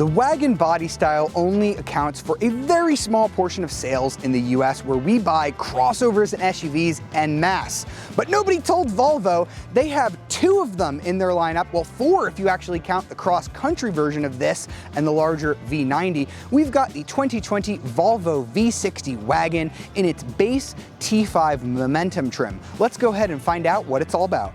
The wagon body style only accounts for a very small portion of sales in the US, where we buy crossovers and SUVs en masse. But nobody told Volvo they have 2 of them in their lineup, well 4 if you actually count the CrossCountry version of this and the larger V90. We've got the 2020 Volvo V60 wagon in its base T5 Momentum trim. Let's go ahead and find out what it's all about.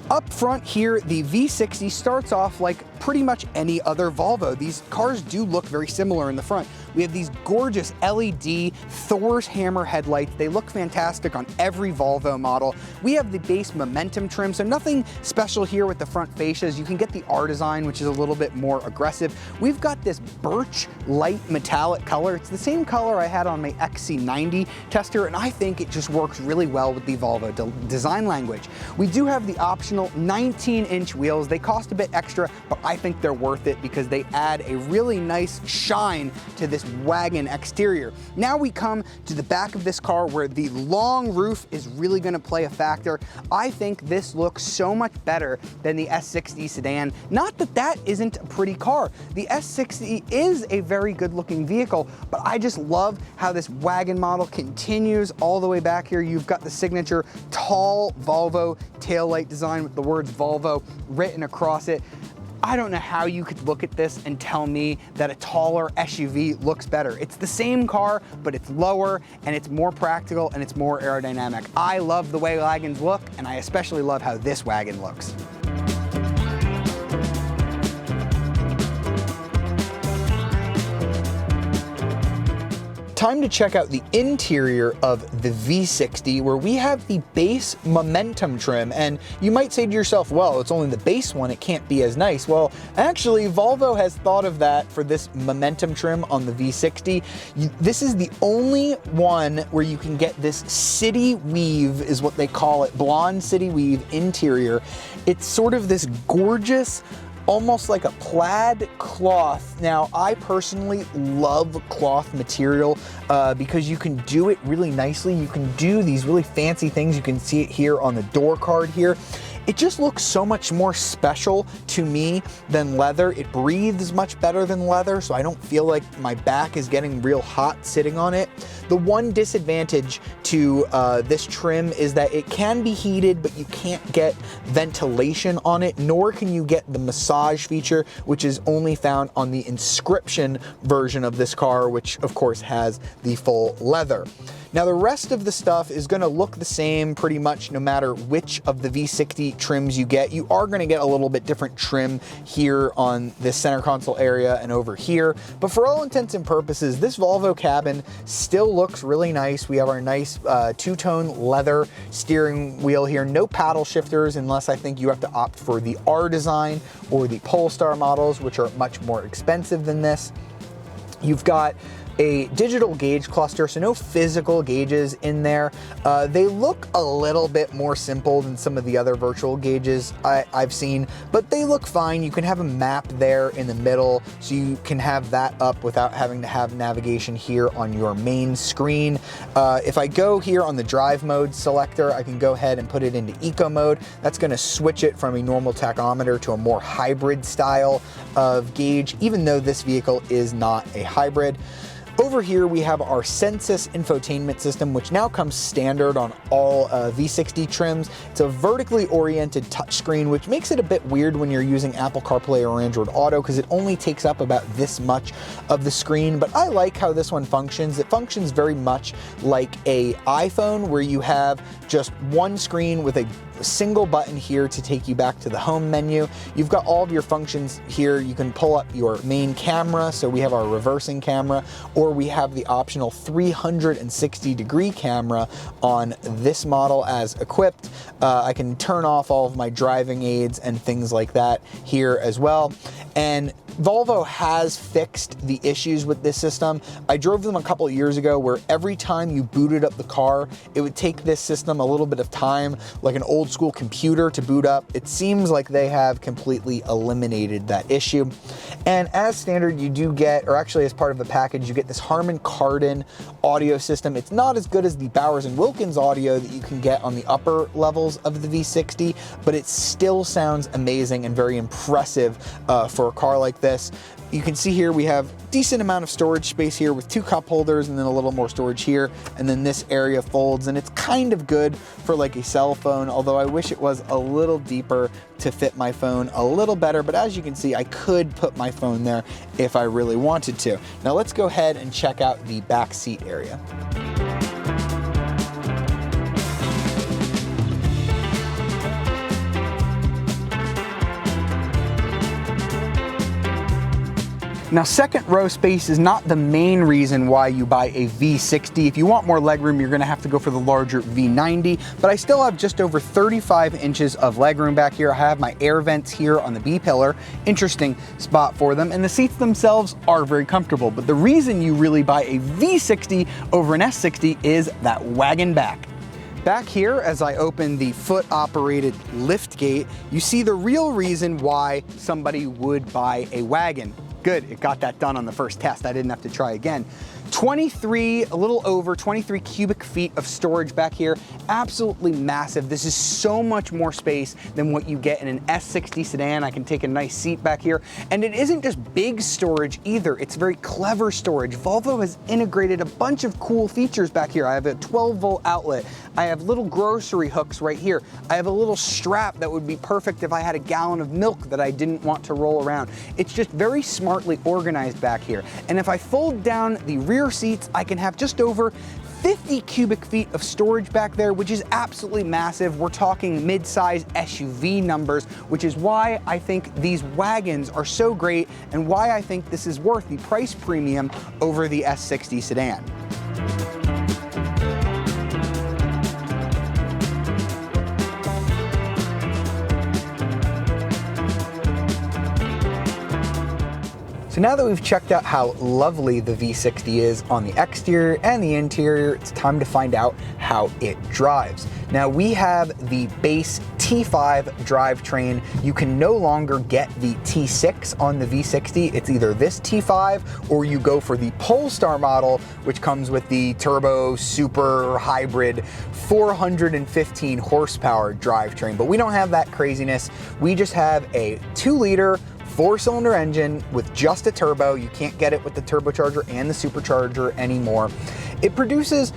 Up front here, the V60 starts off like pretty much any other Volvo. These cars do look very similar in the front. We have these gorgeous LED Thor's hammer headlights. They look fantastic on every Volvo model. We have the base Momentum trim, so nothing special here with the front fascias. You can get the R design, which is a little bit more aggressive. We've got this birch light metallic color. It's the same color I had on my XC90 tester, and I think it just works really well with the Volvo design language. We do have the optional 19-inch wheels. They cost a bit extra, but I think they're worth it because they add a really nice shine to this wagon exterior. Now we come to the back of this car, where the long roof is really going to play a factor. I think this looks so much better than the S60 sedan. Not that that isn't a pretty car. The S60 is a very good looking vehicle, but I just love how this wagon model continues all the way back here. You've got the signature tall Volvo taillight design with the words Volvo written across it. I don't know how you could look at this and tell me that a taller SUV looks better. It's the same car, but it's lower and it's more practical and it's more aerodynamic. I love the way wagons look, and I especially love how this wagon looks. Time to check out the interior of the V60, where we have the base Momentum trim. And you might say to yourself, well, it's only the base one, it can't be as nice. Well, actually, Volvo has thought of that for this Momentum trim on the V60. This is the only one where you can get this city weave, is what they call it, blonde city weave interior. It's sort of this gorgeous, almost like a plaid cloth. Now, I personally love cloth material because you can do it really nicely. You can do these really fancy things. You can see it here on the door card here. It just looks so much more special to me than leather. It breathes much better than leather, so I don't feel like my back is getting real hot sitting on it. The one disadvantage to this trim is that it can be heated, but you can't get ventilation on it, nor can you get the massage feature, which is only found on the Inscription version of this car, which of course has the full leather. Now, the rest of the stuff is going to look the same pretty much no matter which of the V60 trims you get. You are going to get a little bit different trim here on this center console area and over here, but for all intents and purposes, this Volvo cabin still looks really nice. We have our nice two-tone leather steering wheel here. No paddle shifters, unless I think you have to opt for the R design or the Polestar models, which are much more expensive than this. You've got a digital gauge cluster, so no physical gauges in there. They look a little bit more simple than some of the other virtual gauges I've seen, but they look fine. You can have a map there in the middle, so you can have that up without having to have navigation here on your main screen. If I go here on the drive mode selector, I can go ahead and put it into eco mode. That's going to switch it from a normal tachometer to a more hybrid style of gauge, even though this vehicle is not a hybrid. Over here we have our Sensus infotainment system, which now comes standard on all V60 trims. It's a vertically oriented touchscreen, which makes it a bit weird when you're using Apple CarPlay or Android Auto, because it only takes up about this much of the screen. But I like how this one functions. It functions very much like an iPhone, where you have just one screen with a single button here to take you back to the home menu. You've got all of your functions here. You can pull up your main camera, so we have our reversing camera, or we have the optional 360-degree camera on this model as equipped. I can turn off all of my driving aids and things like that here as well. And Volvo has fixed the issues with this system. I drove them a couple of years ago, where every time you booted up the car, it would take this system a little bit of time, like an old school computer, to boot up. It seems like they have completely eliminated that issue. And as standard, you do get, or actually as part of the package, you get this Harman Kardon audio system. It's not as good as the Bowers & Wilkins audio that you can get on the upper levels of the V60, but it still sounds amazing and very impressive for a car like this. You can see here we have decent amount of storage space here with 2 cup holders and then a little more storage here, and then this area folds, and it's kind of good for like a cell phone, although I wish it was a little deeper to fit my phone a little better, but as you can see, I could put my phone there if I really wanted to. Now let's go ahead and check out the back seat area. Now, second row space is not the main reason why you buy a V60. If you want more legroom, you're gonna have to go for the larger V90, but I still have just over 35 inches of legroom back here. I have my air vents here on the B pillar, interesting spot for them, and the seats themselves are very comfortable. But the reason you really buy a V60 over an S60 is that wagon back. Back here, as I open the foot-operated lift gate, you see the real reason why somebody would buy a wagon. Good, it got that done on the first test. I didn't have to try again. A little over 23 cubic feet of storage back here. Absolutely massive. This is so much more space than what you get in an S60 sedan. I can take a nice seat back here. And it isn't just big storage either. It's very clever storage. Volvo has integrated a bunch of cool features back here. I have a 12-volt outlet. I have little grocery hooks right here. I have a little strap that would be perfect if I had a gallon of milk that I didn't want to roll around. It's just very smartly organized back here. And if I fold down the rear seats, I can have just over 50 cubic feet of storage back there, which is absolutely massive. We're talking mid-size SUV numbers, which is why I think these wagons are so great and why I think this is worth the price premium over the S60 sedan. So now that we've checked out how lovely the V60 is on the exterior and the interior, it's time to find out how it drives. Now we have the base T5 drivetrain. You can no longer get the T6 on the V60. It's either this T5 or you go for the Polestar model, which comes with the turbo super hybrid 415 horsepower drivetrain. But we don't have that craziness. We just have a 2-liter 4-cylinder engine with just a turbo. You can't get it with the turbocharger and the supercharger anymore. It produces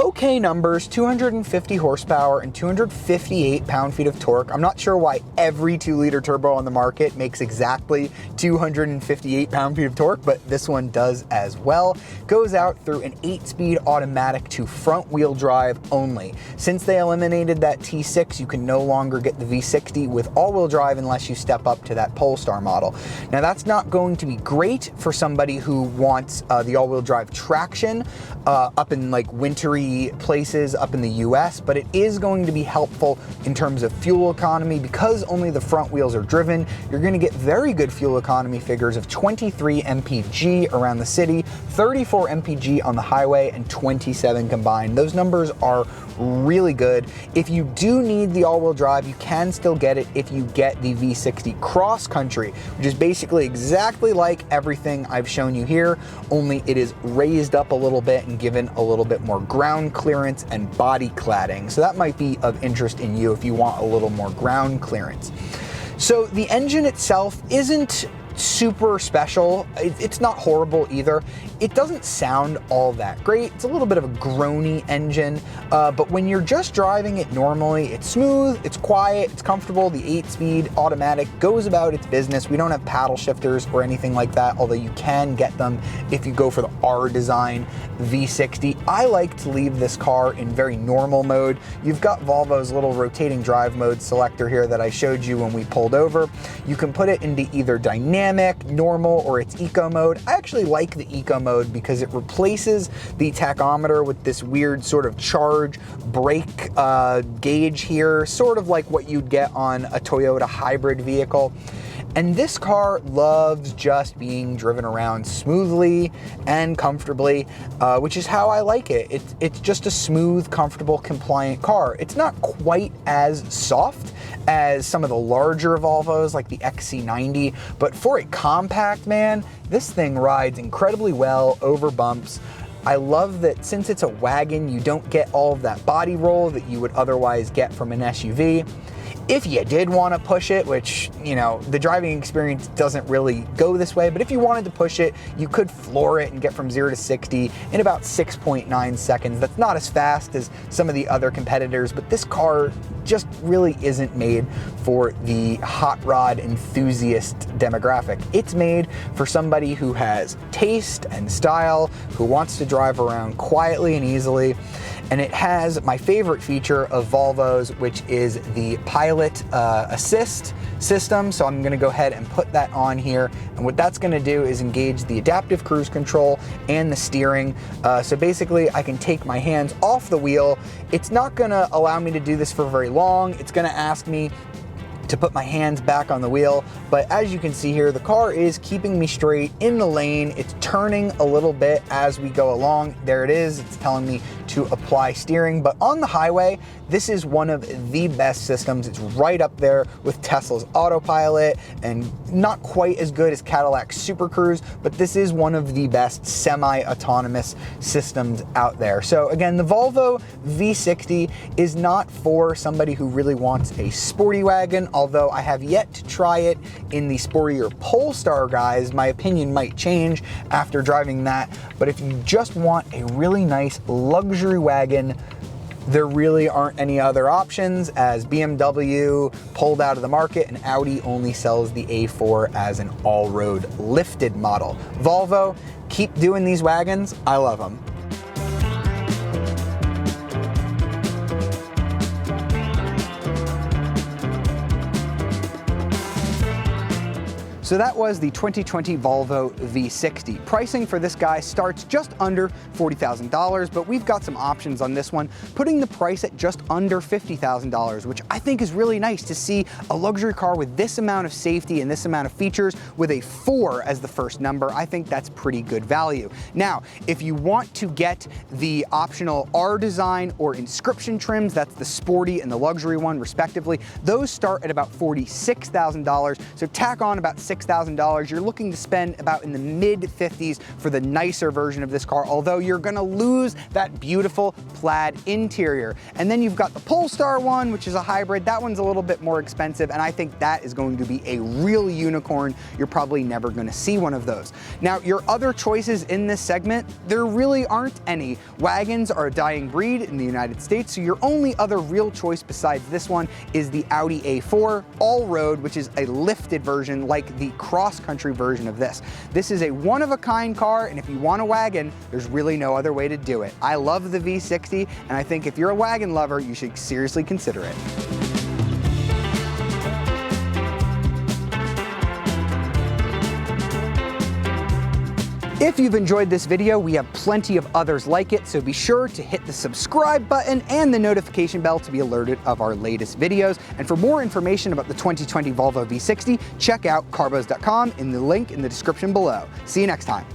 okay numbers, 250 horsepower and 258 pound-feet of torque. I'm not sure why every 2-liter turbo on the market makes exactly 258 pound-feet of torque, but this one does as well. Goes out through an 8-speed automatic to front-wheel drive only. Since they eliminated that T6, you can no longer get the V60 with all-wheel drive unless you step up to that Polestar model. Now that's not going to be great for somebody who wants the all-wheel drive traction up in like wintry places up in the US, but it is going to be helpful in terms of fuel economy. Because only the front wheels are driven, you're going to get very good fuel economy figures of 23 mpg around the city, 34 mpg on the highway, and 27 combined. Those numbers are really good. If you do need the all-wheel drive, you can still get it if you get the V60 CrossCountry, which is basically exactly like everything I've shown you here, only it is raised up a little bit and given a little bit more ground clearance and body cladding. So that might be of interest in you if you want a little more ground clearance. So the engine itself isn't super special. It's not horrible either. It doesn't sound all that great. It's a little bit of a groany engine, but when you're just driving it normally, it's smooth, it's quiet, it's comfortable. The 8-speed automatic goes about its business. We don't have paddle shifters or anything like that, although you can get them if you go for the R design V60. I like to leave this car in very normal mode. You've got Volvo's little rotating drive mode selector here that I showed you when we pulled over. You can put it into either dynamic, normal, or its eco mode. I actually like the eco mode because it replaces the tachometer with this weird sort of charge brake gauge here, sort of like what you'd get on a Toyota hybrid vehicle. And this car loves just being driven around smoothly and comfortably, which is how I like it. It's just a smooth, comfortable, compliant car. It's not quite as soft as some of the larger Volvos like the XC90, but for a compact, man, this thing rides incredibly well over bumps. I love that since it's a wagon, you don't get all of that body roll that you would otherwise get from an SUV. If you did want to push it, which, you know, the driving experience doesn't really go this way, but if you wanted to push it, you could floor it and get from 0 to 60 in about 6.9 seconds. That's not as fast as some of the other competitors, but this car just really isn't made for the hot rod enthusiast demographic. It's made for somebody who has taste and style, who wants to drive around quietly and easily. And it has my favorite feature of Volvo's, which is the pilot assist system. So I'm gonna go ahead and put that on here. And what that's gonna do is engage the adaptive cruise control and the steering. So basically I can take my hands off the wheel. It's not gonna allow me to do this for very long. It's gonna ask me to put my hands back on the wheel, but as you can see here, the car is keeping me straight in the lane. It's turning a little bit as we go along. There it is. It's telling me to apply steering, but on the highway, this is one of the best systems. It's right up there with Tesla's autopilot and not quite as good as Cadillac's Super Cruise, but this is one of the best semi-autonomous systems out there. So again, the Volvo V60 is not for somebody who really wants a sporty wagon, although I have yet to try it in the sportier Polestar guys. My opinion might change after driving that, but if you just want a really nice luxury wagon, there really aren't any other options, as BMW pulled out of the market and Audi only sells the A4 as an all-road lifted model. Volvo, keep doing these wagons. I love them. So that was the 2020 Volvo V60. Pricing for this guy starts just under $40,000, but we've got some options on this one, putting the price at just under $50,000, which I think is really nice to see a luxury car with this amount of safety and this amount of features with a 4 as the first number. I think that's pretty good value. Now, if you want to get the optional R design or inscription trims, that's the sporty and the luxury one respectively, those start at about $46,000. So tack on about $6,000. You're looking to spend about in the mid-50s for the nicer version of this car, although you're gonna lose that beautiful plaid interior. And then you've got the Polestar one, which is a hybrid. That one's a little bit more expensive, and I think that is going to be a real unicorn. You're probably never gonna see one of those. Now, your other choices in this segment, there really aren't any. Wagons are a dying breed in the United States, so your only other real choice besides this one is the Audi A4 all-road, which is a lifted version like the CrossCountry version of this. This is a one-of-a-kind car, and if you want a wagon, there's really no other way to do it. I love the V60, and I think if you're a wagon lover, you should seriously consider it. If you've enjoyed this video, we have plenty of others like it, so be sure to hit the subscribe button and the notification bell to be alerted of our latest videos. And for more information about the 2020 Volvo V60, check out CarBuzz.com in the link in the description below. See you next time.